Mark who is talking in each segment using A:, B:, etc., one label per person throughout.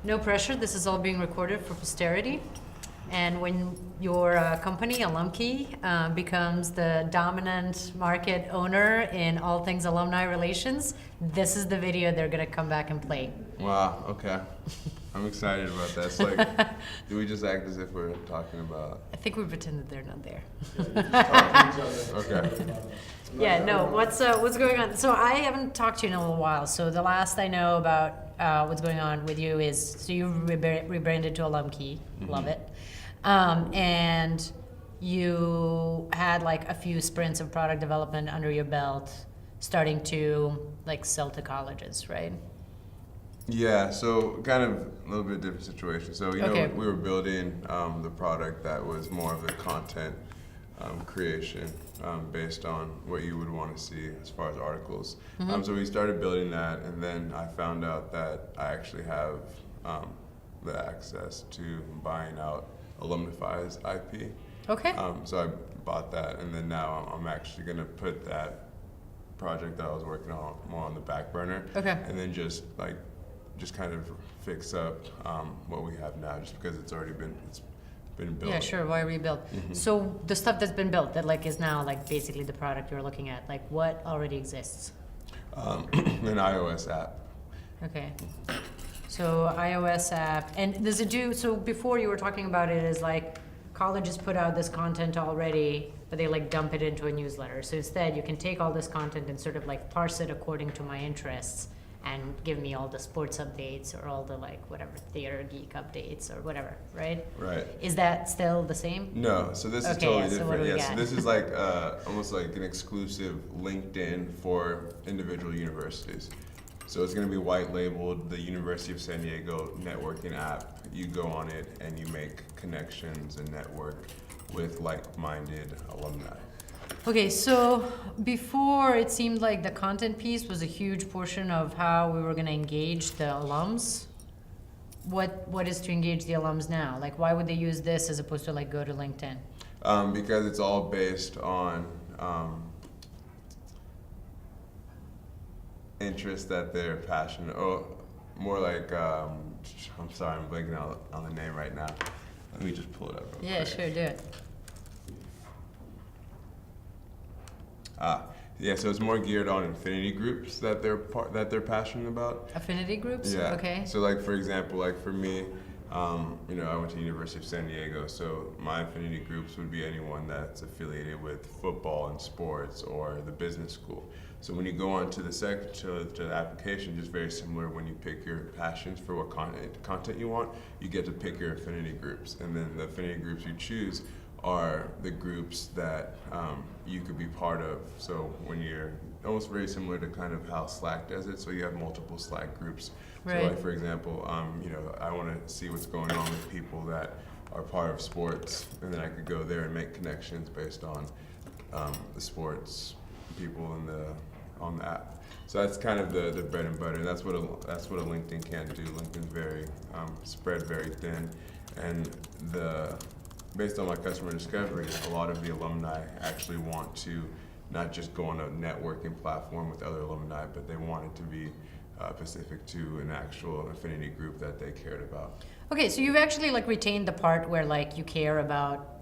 A: No pressure, this is all being recorded for posterity. And when your company, AlumKey, becomes the dominant market owner in all things alumni relations, this is the video they're going to come back and play.
B: Wow, okay. I'm excited about that. It's like, do we just act as if we're talking about...
A: I think we pretend that they're not there.
B: Okay.
A: Yeah, no, what's going on? So I haven't talked to you in a little while. So the last I know about what's going on with you is, so you rebranded to AlumKey, love it. And you had like a few sprints of product development under your belt, starting to like sell to colleges, right?
B: Yeah, so kind of a little bit different situation. So, you
A: Okay.
B: know, we were building the product that was more of the content creation based on what you would want to see as far as articles. So we started building that, and then I found out that I actually have the access to buying out Alumnify's IP.
A: Okay.
B: So I bought that, and then now I'm actually going to put that project that I was working on more on the back burner.
A: Okay.
B: And then just kind of fix up what we have now, just because it's been built.
A: Yeah, sure. Why rebuild? So the stuff that's been built that like is now like basically the product you're looking at, like what already exists?
B: An iOS app.
A: Okay. So iOS app, and does it do, so before you were talking about it as like colleges put out this content already, but they like dump it into a newsletter. So instead you can take all this content and sort of like parse it according to my interests and give me all the sports updates or all the like whatever theater geek updates or whatever, right?
B: Right.
A: Is that still the same?
B: No, so this is
A: Okay,
B: totally
A: so what
B: different.
A: do we
B: Yeah, so
A: got?
B: this is like almost like an exclusive LinkedIn for individual universities. So it's going to be white labeled, the University of San Diego networking app. You go on it and you make connections and network with like-minded alumni.
A: Okay, so before it seemed like the content piece was a huge portion of how we were going to engage the alums. What is to engage the alums now? Like, why would they use this as opposed to like go to LinkedIn?
B: Because it's all based on interests that they're passionate, or more like, I'm sorry, I'm blanking on the name right now. Let me just pull it up real
A: Yeah,
B: quick.
A: sure, do it.
B: Yeah, so it's more geared on affinity groups that they're passionate about.
A: Affinity groups?
B: Yeah.
A: Okay.
B: So like for example, like for me, you know, I went to the University of San Diego, so my affinity groups would be anyone that's affiliated with football and sports or the business school. So when you go on to the application, just very similar when you pick your passions for what content you want, you get to pick your affinity groups, and then the affinity groups you choose are the groups that you could be part of. So when you're almost very similar to kind of how Slack does it, so you have multiple Slack groups.
A: Right.
B: So like for example, you know, I want to see what's going on with people that are part of sports, and then I could go there and make connections based on the sports people on the app. So that's kind of the bread and butter, and that's what a LinkedIn can't do. LinkedIn's very spread very thin, and based on my customer discovery, a lot of the alumni actually want to not just go on a networking platform with other alumni, but they want it to be specific to an actual affinity group that they cared about.
A: Okay, so you've actually like retained the part where like you care about,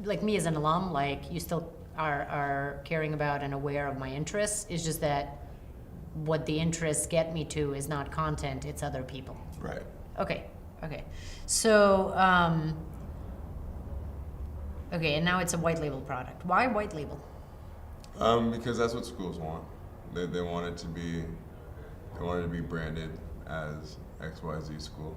A: like me as an alum, like you still are caring about and aware of my interests. It's just that what the interests get me to is not content, it's other people.
B: Right.
A: Okay. So, okay, and now it's a white label product. Why white label?
B: Because that's what schools want. They want it to be branded as XYZ school.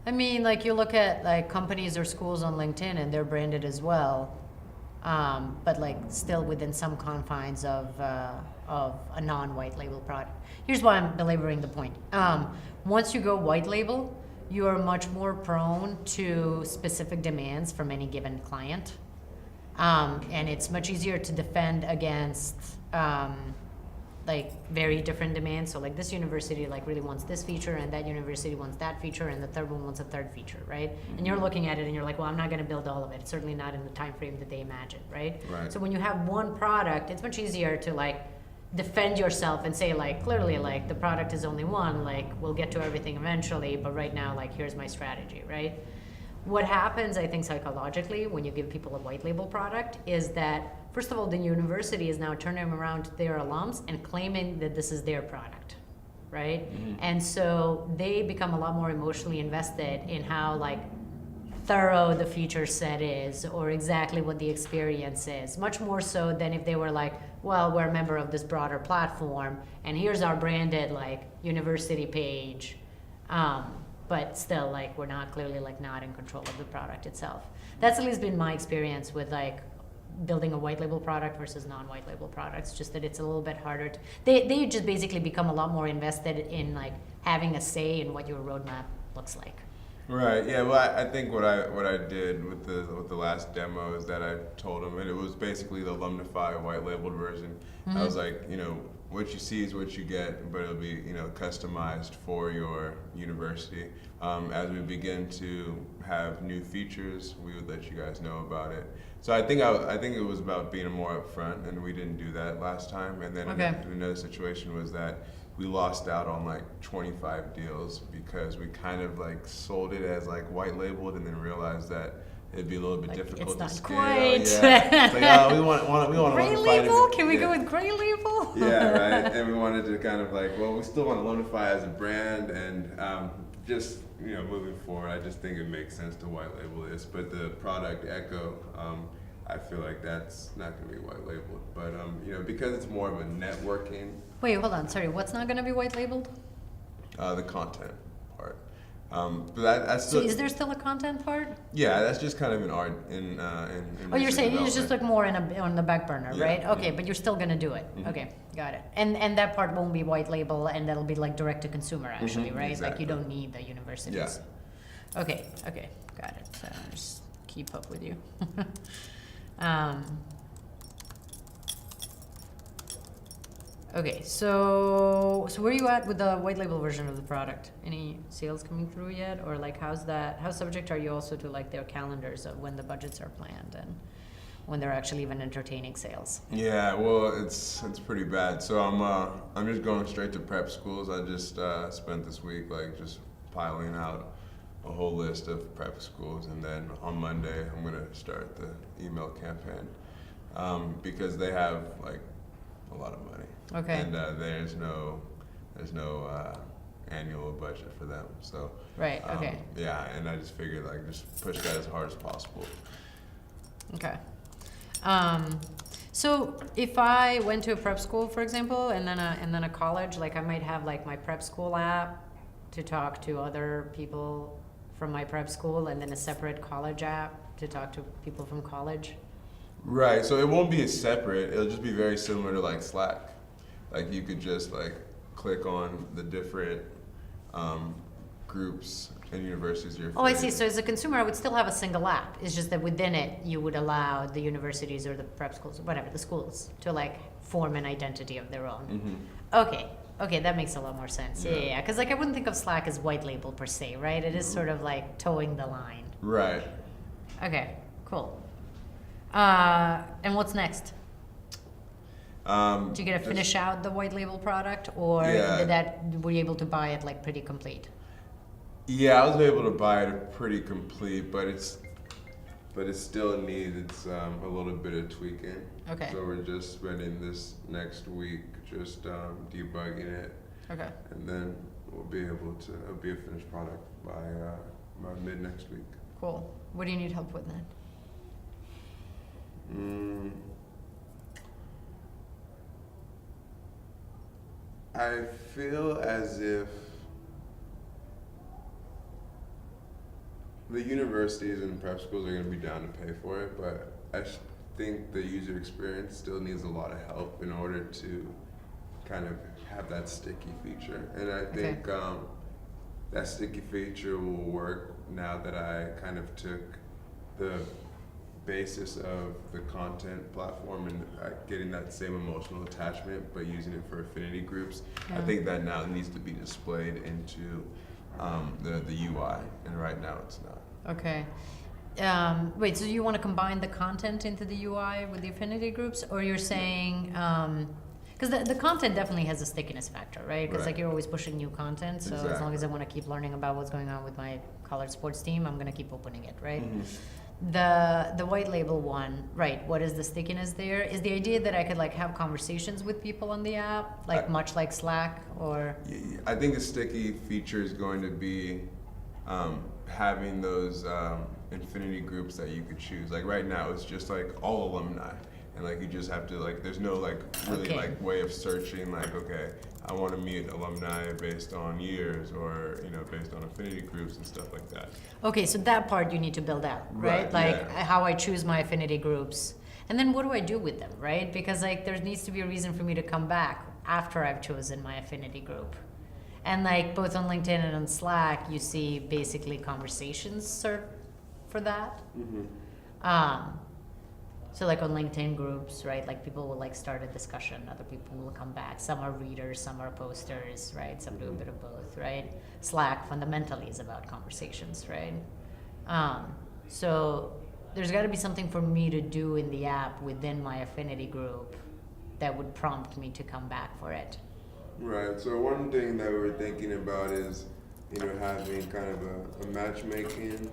A: I mean, like you look at like companies or schools on LinkedIn and they're branded as well, but like still within some confines of a non-white label product. Here's why I'm belaboring the point. Once you go white label, you are much more prone to specific demands from any given client. And it's much easier to defend against like very different demands. So like this university like really wants this feature, and that university wants that feature, and the third one wants a third feature, right? And you're looking at it and you're like, well, I'm not going to build all of it. It's certainly not in the time frame that they imagine, right?
B: Right.
A: So when you have one product, it's much easier to like defend yourself and say like clearly like the product is only one, like we'll get to everything eventually, but right now like here's my strategy, right? What happens, I think, psychologically when you give people a white label product is that, first of all, the university is now turning around to their alums and claiming that this is their product, right?
B: Mm-hmm.
A: And so they become a lot more emotionally invested in how like thorough the feature set is or exactly what the experience is, much more so than if they were like, well, we're a member of this broader platform and here's our branded like university page. But still, like, we're not clearly like not in control of the product itself. That's at least been my experience with like building a white label product versus non-white label products, just that it's a little bit harder to, they just basically become a lot more invested in like having a say in what your roadmap looks like.
B: Right. Yeah. Well, I think what I did with the last demo is that I told them, and it was basically the Alumnify white labeled version.
A: Mm-hmm.
B: I was like, what you see is what you get, but it'll be customized for your university. As we begin to have new features, we would let you guys know about it. So I think it was about being more upfront, and we didn't do that last time. And then another situation was that we lost out on like 25 deals because we kind of like sold it as like white labeled, and then realized that it'd be a little bit
A: like,
B: difficult
A: it's
B: to
A: not
B: scale.
A: quite.
B: Yeah. It's like, we want
A: gray label? Can we go with gray label?
B: Yeah, right. And we wanted to kind of like, well, we still want to Alumnify as a brand, and just moving forward, I just think it makes sense to white label this. But the product Echo, I feel like that's not going to be white labeled. But because it's more of a networking.
A: Wait, hold on. Sorry, what's not going to be white labeled?
B: The content part. But that's still,
A: so is there still a content part?
B: Yeah, that's just kind of an art in
A: oh, you're saying it's just
B: development.
A: like more on the back burner,
B: Yeah,
A: right? Okay,
B: yeah.
A: but you're still gonna do it.
B: Mm-hmm.
A: Okay, got it. And that part won't be white label, and that'll be like direct to consumer, actually,
B: Mhm,
A: right?
B: exactly.
A: Like you don't need the universities.
B: Yeah.
A: Okay, got it. So I'll just keep up with you. Okay, so where are you at with the white label version of the product? Any sales coming through yet, or like how subject are you also to like their calendars of when the budgets are planned and when they're actually even entertaining sales?
B: Yeah, well, it's pretty bad. So I'm just going straight to prep schools. I just spent this week like just piling out a whole list of prep schools, and then on Monday I'm gonna start the email campaign because they have like a lot of money.
A: Okay.
B: And there's no annual budget for them. So
A: Right. Okay.
B: yeah, and I just figured like just push that as hard as possible.
A: Okay. So if I went to a prep school, for example, and then a college, like I might have like my prep school app to talk to other people from my prep school, and then a separate college app to talk to people from college.
B: Right. So it won't be separate. It'll just be very similar to like Slack. Like you could just like click on the different groups and universities you're.
A: Oh, I see. So as a consumer, I would still have a single app. It's just that within it, you would allow the universities or the prep schools, whatever, the schools, to like form an identity of their own.
B: Mm-hmm.
A: Okay, that makes a lot more sense. Yeah. Because like I wouldn't think of Slack as white label per se, right? It is sort of like towing the line.
B: Right.
A: Okay, cool. And what's next? Did you get to finish out the white label product, or were you able to buy it like pretty complete?
B: Yeah, I was able to buy it pretty complete, but it still needs a little bit of tweaking.
A: Okay.
B: So we're just spending this next week just debugging it. Okay. And then we'll be able to it'll be a finished product by mid next week.
A: Cool. What do you need help with then?
B: I feel as if the universities and prep schools are going to be down to pay for it, but I think the user experience still needs a lot of help in order to kind of have that sticky feature. And I think that sticky feature will work now that I kind of took the basis of the content platform and getting that same emotional attachment, but using it for affinity groups. I think that now needs to be displayed into the UI, and right now it's not.
A: Okay. Wait, so you want to combine the content into the UI with the affinity groups, or you're saying, Because the content definitely has a stickiness factor, right? Because
B: Right.
A: like you're always pushing new content, so as long
B: Exactly.
A: as I want to keep learning about what's going on with my college sports team, I'm gonna keep opening it, right?
B: Mhm.
A: The white label one, right? What is the stickiness there? Is the idea that I could like have conversations with people on the app, like much like Slack, or
B: I think a sticky feature is going to be having those infinity groups that you could choose. Like right now, it's just like all alumni, and like you just have to like. There's no like really
A: Okay.
B: like way of searching. Like okay, I want to meet alumni based on years, or based on affinity groups and stuff like that.
A: okay, so that part you need to build out, right?
B: Right,
A: Like
B: yeah.
A: how I choose my affinity groups. And then what do I do with them, right? Because like there needs to be a reason for me to come back after I've chosen my affinity group. And like both on LinkedIn and on Slack, you see basically conversations served for that. Um, so like on LinkedIn groups, right? Like people will like start a discussion, other people will come back. Some are readers, some are posters, right? Some do a bit of both, right? Slack fundamentally is about conversations, right? So there's got to be something for me to do in the app within my affinity group that would prompt me to come back for it.
C: Right. So one thing that we're thinking about is, having kind of a matchmaking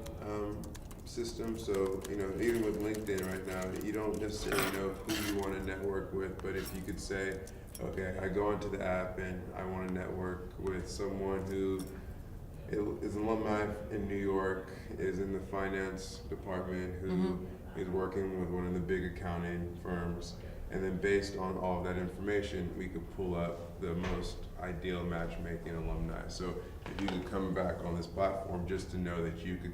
C: system. So, even with LinkedIn right now, you don't necessarily know who you want to network with, but if you could say, okay, I go into the app and I want to network with someone who is an alumni in New York, is in the finance department, who is working with one of the big accounting firms. And then based on all of that information, we could pull up the most ideal matchmaking alumni. So if you could come back on this platform just to know that you could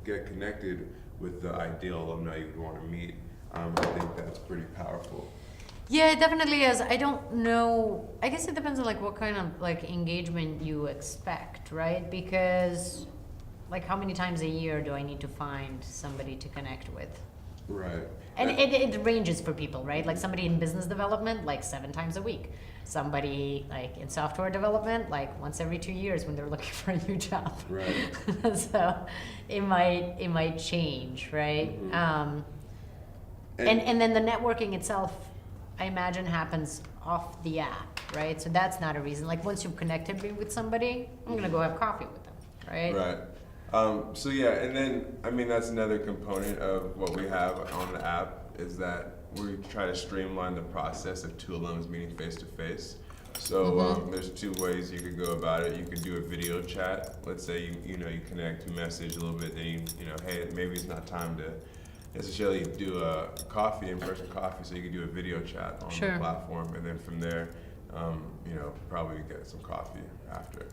C: get connected with the ideal alumni you would want to meet, I think that's pretty powerful.
A: Yeah, it definitely is. I don't know. I guess it depends on like what kind of like engagement you expect, right? Because like how many times a year do I need to find somebody to connect with?
C: Right.
A: And it ranges for people, right? Like somebody in business development, like 7 times a week. Somebody like in software development, like once every 2 years when they're looking for a new job.
C: Right.
A: So it might change, right?
C: Mhm.
A: And then the networking itself, I imagine, happens off the app, right? So that's not a reason. Like once you've connected me with somebody, I'm gonna go have coffee with them, right?
B: Right. So yeah, and then that's another component of what we have on the app is that we try to streamline the process of two alums meeting face to face. So there's 2 ways you could go about it. You could do a video chat. Let's say you connect, you message a little bit, then hey, maybe it's not time to necessarily do a in-person coffee, so you could do a video chat on
A: Sure.
B: the platform, and then from there, probably get some coffee after.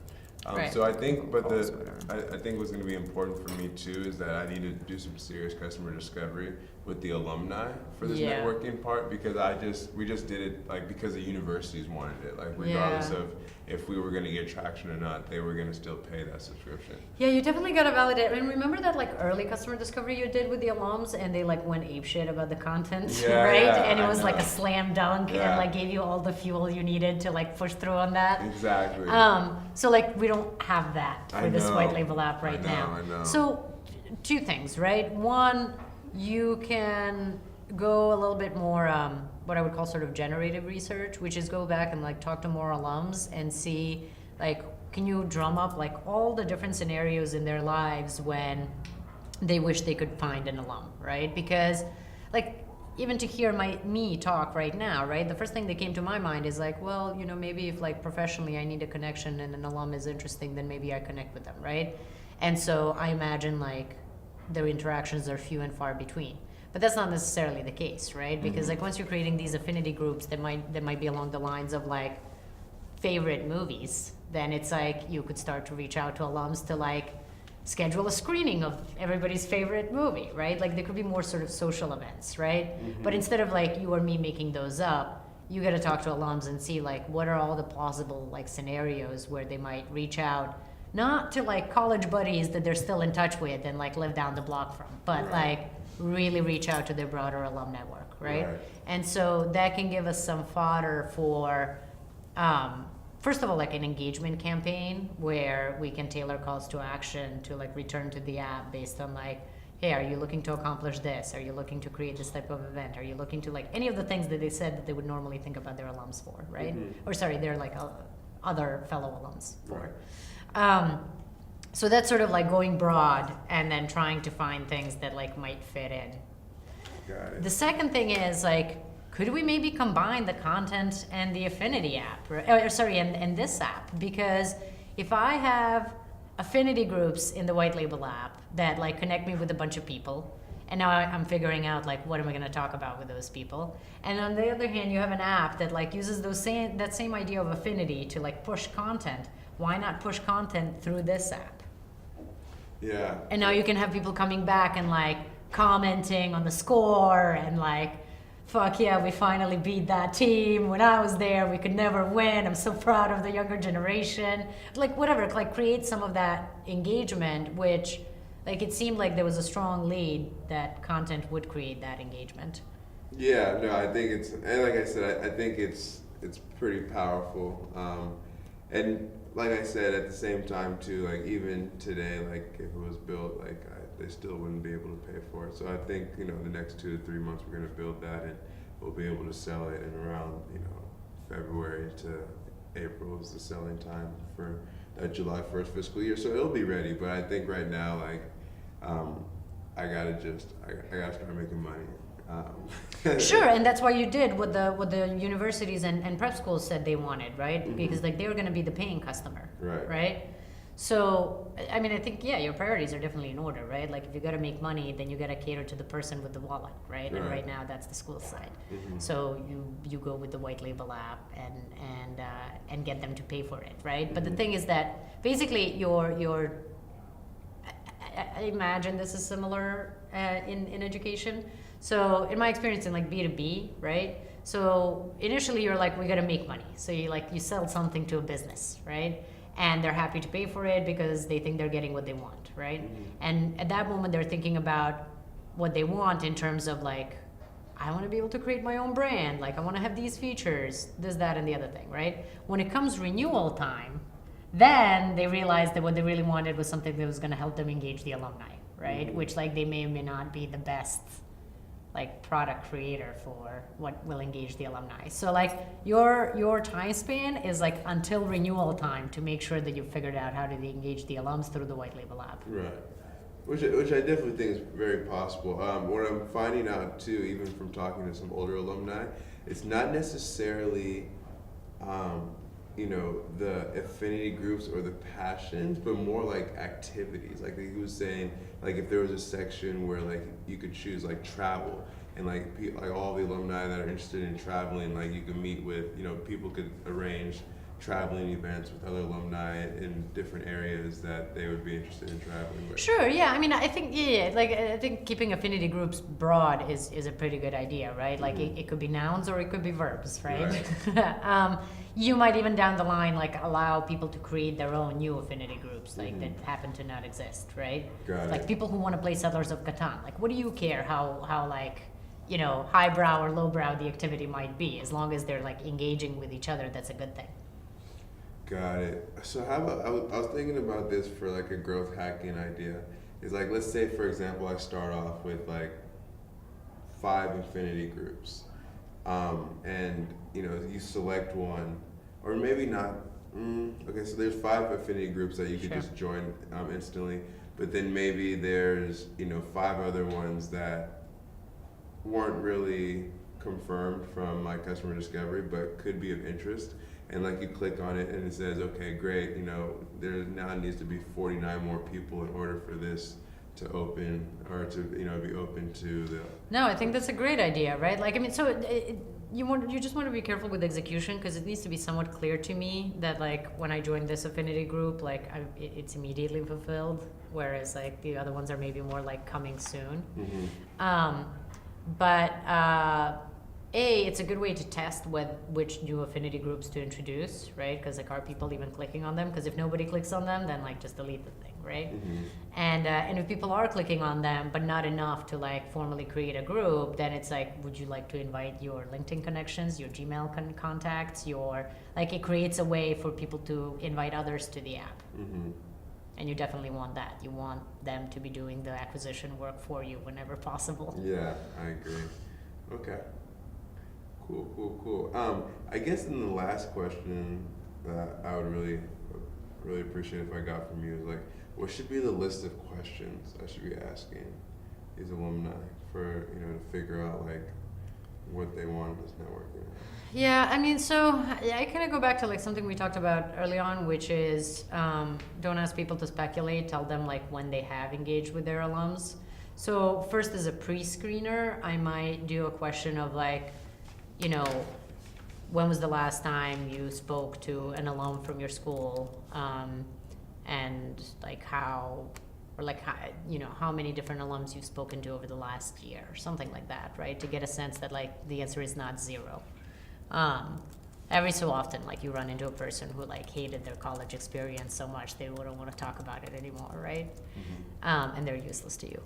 A: Right.
B: So I think, but
A: Calls, whatever.
B: I think what's going to be important for me too is that I need to do some serious customer discovery with the alumni for this
A: Yeah.
B: networking part, because we just did it like because the universities wanted it, like regardless
A: Yeah.
B: of if we were going to get traction or not, they were going to still pay that subscription.
A: Yeah, you definitely gotta validate. And remember that like early customer discovery you did with the alums, and they like went apeshit about the content,
B: Yeah,
A: right?
B: yeah,
A: And it
B: I
A: was like
B: know.
A: a slam dunk,
B: Yeah.
A: and like gave you all the fuel you needed to like push through on that.
B: Exactly.
A: So like we don't have that for
B: I
A: this
B: know.
A: white label app
B: I
A: right
B: know,
A: now.
B: I know.
A: So 2 things, right? One, you can go a little bit more what I would call sort of generative research, which is go back and like talk to more alums and see like can you drum up like all the different scenarios in their lives when they wish they could find an alum, right? Because like even to hear me talk right now, right? The first thing that came to my mind is like, well, maybe if like professionally I need a connection and an alum is interesting, then maybe I connect with them, right? And so I imagine like their interactions are few and far between. But that's not necessarily the case, right? Because like once you're creating these affinity groups that might be along the lines of like favorite movies, then it's like you could start to reach out to alums to like schedule a screening of everybody's favorite movie, right? Like there could be more sort of social events, right? But instead of like you or me making those up, you got to talk to alums and see like what are all the plausible like scenarios where they might reach out, not to like college buddies that they're still in touch with and like live down the block from, but
C: Right.
A: like really reach out to their broader alum network, right?
C: Right.
A: And so that can give us some fodder for first of all, like an engagement campaign where we can tailor calls to action to like return to the app based on like, hey, are you looking to accomplish this? Are you looking to create this type of event? Are you looking to like any of the things that they said that they would normally think about their alums for, right? Or sorry, they're like other fellow alums for. So that's sort of like going broad and then trying to find things that like might fit in.
C: Got it.
A: The second thing is like, could we maybe combine the content and the affinity app, and this app? Because if I have affinity groups in the white label app that like connect me with a bunch of people, and now I'm figuring out like what am I going to talk about with those people, and on the other hand you have an app that like uses that same idea of affinity to like push content. Why not push content through this app?
C: Yeah.
A: And now you can have people coming back and like commenting on the score and like, fuck yeah, we finally beat that team. When I was there, we could never win. I'm so proud of the younger generation. Like whatever, like create some of that engagement, which like it seemed like there was a strong lead that content would create that engagement.
C: Yeah, no, I think it's, and like I said, I think it's pretty powerful. And like I said, at the same time too, like even today, like if it was built, like they still wouldn't be able to pay for it. So I think, you know, the next 2 to 3 months we're gonna build that and we'll be able to sell it in around, you know, February to April is the selling time for that July 1st fiscal year. So it'll be ready, but I think right now, like, I gotta start making money.
A: Sure, and that's why you did what the universities and prep schools said they wanted, right? Because like they were going to be the paying customer, right? So I mean, I think your priorities are definitely in order, right? Like if you got to make money, then you got to cater to the person with the wallet, right? And right now that's the school side. So you go with the white label app and get them to pay for it, right? But the thing is that basically your I imagine this is similar in education. So in my experience in like B2B, right? So initially you're like, we got to make money. So you sell something to a business, right? And they're happy to pay for it because they think they're getting what they want, right? And at that moment they're thinking about what they want in terms of like, I want to be able to create my own brand. Like I want to have these features, this, that, and the other thing, right? When it comes renewal time, then they realized that what they really wanted was something that was going to help them engage the alumni, right? Which like they may or may not be the best like product creator for what will engage the alumni. So like your time span is like until renewal time to make sure that you've figured out how to engage the alums through the white label app.
C: Right. Which I definitely think is very possible. What I'm finding out too, even from talking to some older alumni, it's not necessarily you know, the affinity groups or the passions, but more like activities. Like he was saying, like if there was a section where like you could choose like travel, and like all the alumni that are interested in traveling, like you could meet with, you know, people could arrange traveling events with other alumni in different areas that they would be interested in traveling with.
A: Sure, yeah. I mean, I think like I think keeping affinity groups broad is a pretty good idea, right? Like it could be nouns or it could be verbs, right? You might even down the line like allow people to create their own new affinity groups, like that happen to not exist, right?
C: Got
A: like
C: it.
A: people who want to play Settlers of Catan. Like, what do you care how like, you know, highbrow or lowbrow the activity might be, as long as they're like engaging with each other, that's a good thing.
C: Got it. So how about, I was thinking about this for like a growth hacking idea. Is like, let's say for example, I start off with like 5 affinity groups. And you know, you select one, or maybe not, okay, so there's 5 affinity groups that you could just join instantly, but then maybe there's, you know, 5 other ones that weren't really confirmed from my customer discovery, but could be of interest. And like you click on it and it says, okay, great, you know, there now needs to be 49 more people in order for this to open, or to, you know, be open to the...
A: No, I think that's a great idea, right? Like, I mean, so you just want to be careful with execution, because it needs to be somewhat clear to me that like when I join this affinity group, like it's immediately fulfilled, whereas like the other ones are maybe more like coming soon. It's a good way to test which new affinity groups to introduce, right? Because like, are people even clicking on them? Because if nobody clicks on them, then like just delete the thing, right? And if people are clicking on them, but not enough to like formally create a group, then it's like, would you like to invite your LinkedIn connections, your Gmail contacts, it creates a way for people to invite others to the app. And you definitely want that. You want them to be doing the acquisition work for you whenever possible.
C: Yeah, I agree. Okay. Cool. I guess in the last question that I would really appreciate if I got from you is like, what should be the list of questions I should be asking these alumni for, to figure out like what they want in this networking?
A: Yeah, I mean, so I kind of go back to like something we talked about early on, which is don't ask people to speculate. Tell them like when they have engaged with their alums. So first, as a pre-screener, I might do a question of like, when was the last time you spoke to an alum from your school, and like how, or like how many different alums you've spoken to over the last year, or something like that, right? To get a sense that like the answer is not zero. Every so often, like you run into a person who like hated their college experience so much they wouldn't want to talk about it anymore, right? Mm-hmm. And they're useless to you.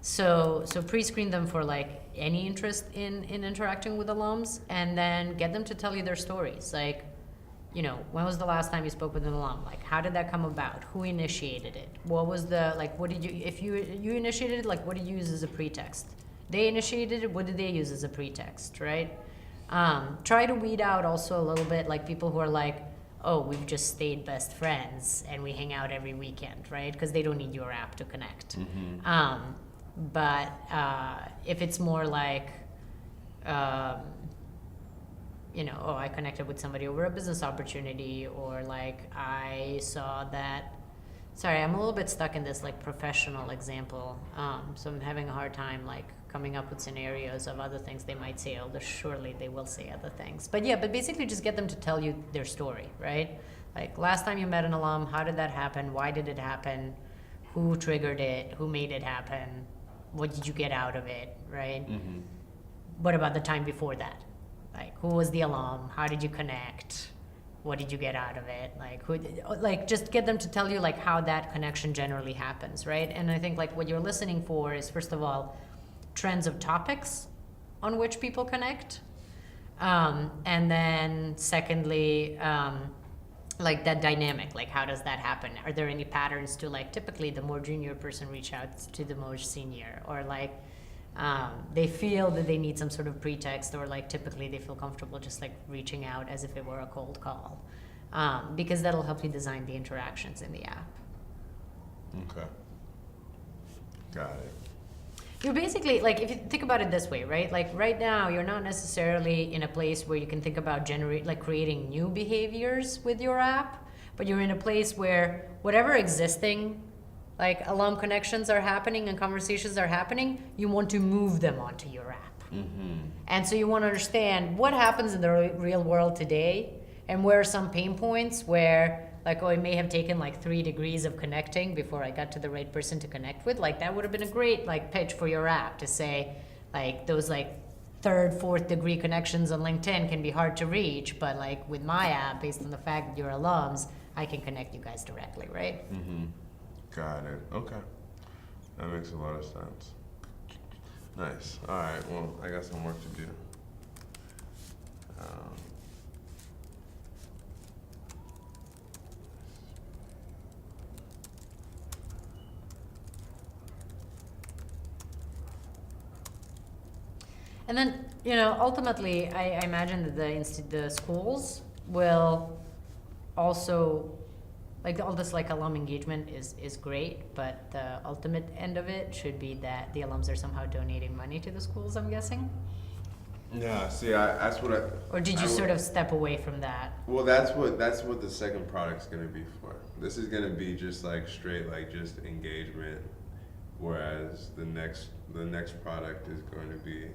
A: So pre-screen them for like any interest in interacting with alums, and then get them to tell you their stories. Like, when was the last time you spoke with an alum? Like, how did that come about? Who initiated it? What was the, like, what did you, if you initiated it, like, what did you use as a pretext? They initiated it, what did they use as a pretext, right? Try to weed out also a little bit like people who are like, oh, we've just stayed best friends and we hang out every weekend, right? Because they don't need your app to connect. Mm-hmm. But if it's more like, oh, I connected with somebody over a business opportunity, or like I saw that, sorry, I'm a little bit stuck in this like professional example. So I'm having a hard time like coming up with scenarios of other things they might say, although surely they will say other things. But yeah, but basically just get them to tell you their story, right? Like last time you met an alum, how did that happen? Why did it happen? Who triggered it? Who made it happen? What did you get out of it, right? Mm-hmm. What about the time before that? Like, who was the alum? How did you connect? What did you get out of it? Like, just get them to tell you like how that connection generally happens, right? And I think like what you're listening for is, first of all, trends of topics on which people connect, and then secondly, like that dynamic, like how does that happen? Are there any patterns to like typically the more junior person reach out to the more senior, or like they feel that they need some sort of pretext, or like typically they feel comfortable just like reaching out as if it were a cold call, because that'll help you design the interactions in the app.
B: Okay. Got it.
A: You're basically, like, if you think about it this way, right? Like, right now, you're not necessarily in a place where you can think about creating new behaviors with your app, but you're in a place where whatever existing, like, alum connections are happening and conversations are happening, you want to move them onto your app. Mm-hmm. And so you want to understand what happens in the real world today, and where are some pain points where, like, oh, it may have taken like 3 degrees of connecting before I got to the right person to connect with. Like, that would have been a great like pitch for your app to say, like, those like 3rd, 4th degree connections on LinkedIn can be hard to reach, but like with my app, based on the fact that you're alums, I can connect you guys directly, right?
B: Mm-hmm. Got it. Okay. That makes a lot of sense. Nice. All right. Well, I got some work to do.
A: And then, ultimately, I imagine that the schools will also, like, all this like alum engagement is great, but the ultimate end of it should be that the alums are somehow donating money to the schools, I'm guessing.
B: Yeah. See, that's what I.
A: Or did you sort of step away from that?
C: Well, that's what the second product's gonna be for. This is gonna be just like straight, like just engagement, whereas the next product is going to be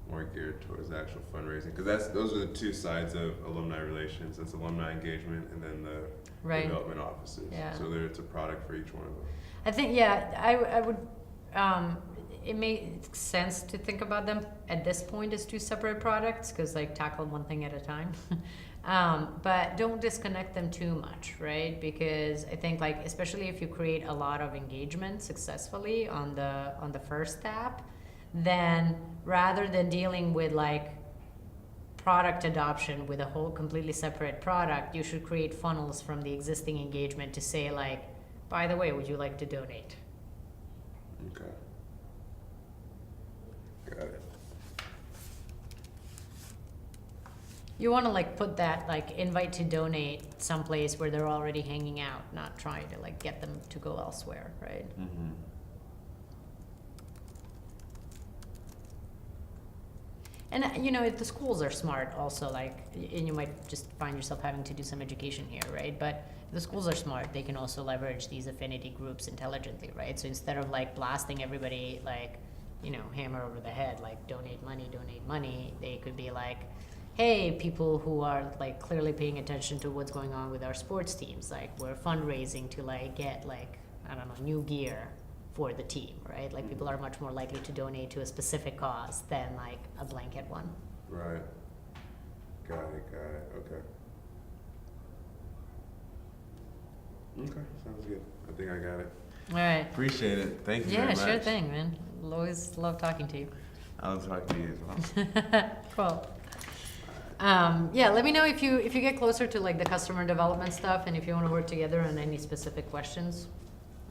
C: more geared towards actual fundraising, because those are the 2 sides of alumni relations. That's alumni engagement, and then the development offices.
A: Yeah.
C: So it's a product for each one of them.
A: I think, yeah, I would, it makes sense to think about them at this point as 2 separate products, because like tackle one thing at a time. But don't disconnect them too much, right? Because I think, like, especially if you create a lot of engagement successfully on the first app, then rather than dealing with like product adoption with a whole completely separate product, you should create funnels from the existing engagement to say, like, by the way, would you like to donate?
C: Okay. Got it.
A: You want to like put that like invite to donate someplace where they're already hanging out, not trying to like get them to go elsewhere, right?
B: Mm-hmm.
A: And you know, if the schools are smart also, like, and you might just find yourself having to do some education here, right? But if the schools are smart, they can also leverage these affinity groups intelligently, right? So instead of like blasting everybody like, you know, hammer over the head, like donate money, they could be like, hey, people who are like clearly paying attention to what's going on with our sports teams, like we're fundraising to like get like, I don't know, new gear for the team, right? Like people are much more likely to donate to a specific cause than like a blanket one.
C: Right. Got it. Okay. Okay, sounds good. I think I got it.
A: All right.
B: Appreciate it. Thank you
A: Yeah,
B: very much.
A: sure thing, man. Always love talking to you.
B: I'll talk to you as well.
A: Cool. Yeah, let me know if you get closer to like the customer development stuff, and if you want to work together on any specific questions.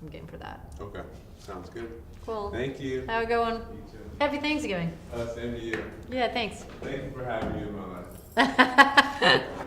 A: I'm game for that.
C: Okay, sounds good.
A: Cool.
C: Thank you.
A: Have a good one.
C: You too.
A: Happy Thanksgiving.
C: Same to you.
A: Yeah, thanks.
C: Thank you for having me in my life.